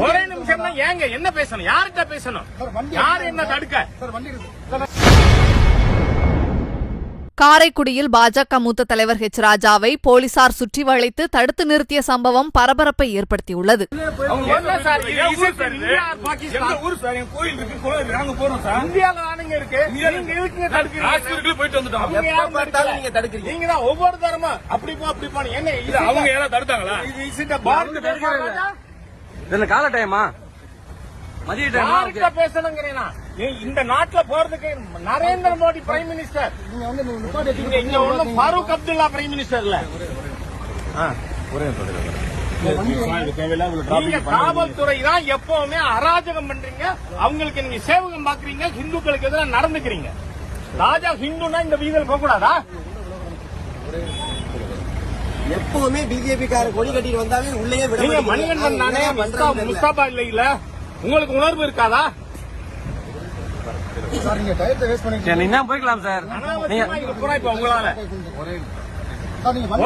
ஒரே நிமிஷம் தான் ஏங்க என்ன பேசணும், யார்கிட்ட பேசணும், யார் என்ன தடுக்க? காரைக்குடியில் பாஜக மூத்த தலைவர் ஹெச் ராஜாவை போலீசார் சுற்றி வளைத்து தடுத்து நிறுத்திய சம்பவம் பரபரப்பை ஏற்படுத்தியுள்ளது. ஒவ்வொரு தரமும் அப்படி கால டைமா பேசணுங்கிறேன். இந்த நாட்டுல போறதுக்கு நரேந்திர மோடி பிரைம் மினிஸ்டர், இங்க உள்ள ஃபாரூக் அப்துல்லா பிரைம் மினிஸ்டர் இல்ல. நீங்க காவல்துறை தான் எப்பவுமே அராஜகம் பண்றீங்க, அவங்களுக்கு நீங்க சேவகம் பாக்குறீங்க, ஹிந்துக்களுக்கு எதிராக நடந்துக்கிறீங்க. ராஜா ஹிந்துனா இந்த வீதியில் போக கூடாதா? எப்பவுமே பிஜேபி கார கொடி கட்டிட்டு வந்தாலே உள்ளே நீங்க மணிகண்டன் தானே, முஸ்தாபா இல்ல, உங்களுக்கு உணர்வு இருக்காதா? போய்க்கலாம் சார். உங்களால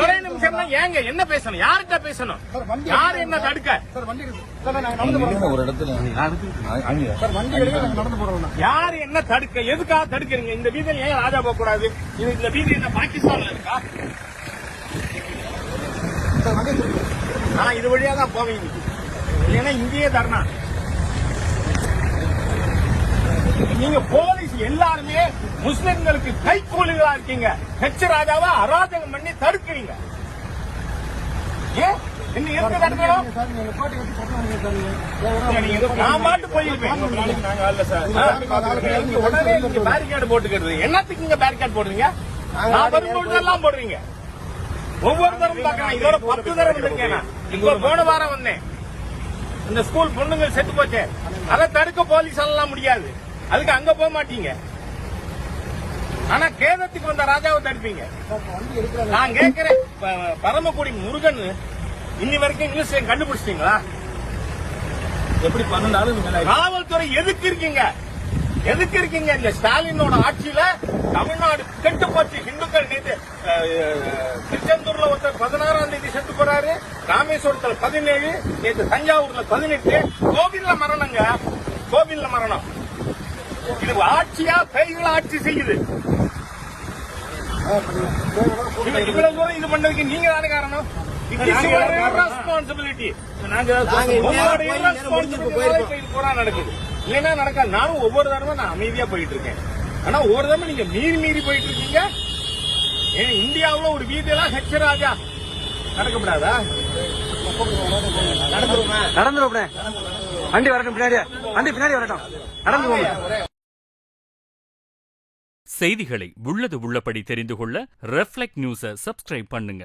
ஒரே நிமிஷம் தான் ஏங்க என்ன பேசணும், யார்கிட்ட பேசணும், யார் என்ன தடுக்க? யார் என்ன தடுக்க, எதுக்காக தடுக்கிறீங்க? இந்த வீதியில் ஏன் ராஜா போக கூடாது? இந்த வீதி என்ன பாகிஸ்தான்ல இருக்கா? நான் இது வழியா தான் போவீங்க, இல்லைன்னா இங்கேயே தரணா. நீங்க போலீஸ் எல்லாருமே முஸ்லிம்களுக்கு கைக்கூலிகளா இருக்கீங்க. ஹெச் ராஜாவை அராஜகம் பண்ணி தடுக்கிறீங்க. நான் பாட்டு போயிருப்பேன். உடனே நீங்க பேரிகேட் போட்டுக்கிறது என்னத்துக்கு? இங்க பேரிகேட் போடுறீங்க, நான் வரும்போதெல்லாம் போடுறீங்க. ஒவ்வொரு தரம் பாக்கிறேன். இதோட 10 தரம் இருக்கேன். இப்போ போன வாரம் வந்தேன். இந்த ஸ்கூல் பொண்ணுங்க செத்து போச்சு, அதை தடுக்க போலீஸ் எல்லாம் முடியாது. அதுக்கு அங்க போக மாட்டீங்க. ஆனா கேதத்துக்கு வந்த ராஜாவை தடுப்பீங்க. நான் கேட்கிறேன், பரமக்குடி முருகன் இன்னி வரைக்கும் இங்கிலீஷ் கண்டுபிடிச்சிட்டீங்களா? எப்படி பண்ணாலும் காவல்துறை எதுக்கு இருக்கீங்க? எதுக்கு இருக்கீங்க? இந்த ஸ்டாலினோட ஆட்சியில தமிழ்நாடு கெட்டு போச்சு. இந்துக்கள் நேற்று திருச்செந்தூர்ல ஒருத்தர் 16ஆம் தேதி செத்து போறாரு, ராமேஸ்வரத்துல 17, நேற்று தஞ்சாவூர்ல 18, கோவில்ல மரணங்க. கோவில்ல மரணம். இது ஆட்சியா கைகள் ஆட்சி செய்யுது. இவ்வளவு தூரம் இது பண்றதுக்கு நீங்க தானே காரணம். ரெஸ்பான்சிபிலிட்டி நடக்குது, இல்லைன்னா நடக்காது. நானும் ஒவ்வொரு தடவை நான் அமைதியா போயிட்டு இருக்கேன். ஆனா ஒவ்வொரு தடவை நீங்க மீறி போயிட்டு இருக்கீங்க. ஏன் இந்தியாவுல ஒரு வீதியெல்லாம் ஹெச் ராஜா நடக்கப்படாதா? நடந்துரும். வண்டி வரட்டும், பின்னாடி வரட்டும், நடந்து போங்க. செய்திகளை உள்ளது உள்ளபடி தெரிந்து கொள்ள ரெஃப்ளெக்ட் நியூஸை சப்ஸ்கிரைப் பண்ணுங்க.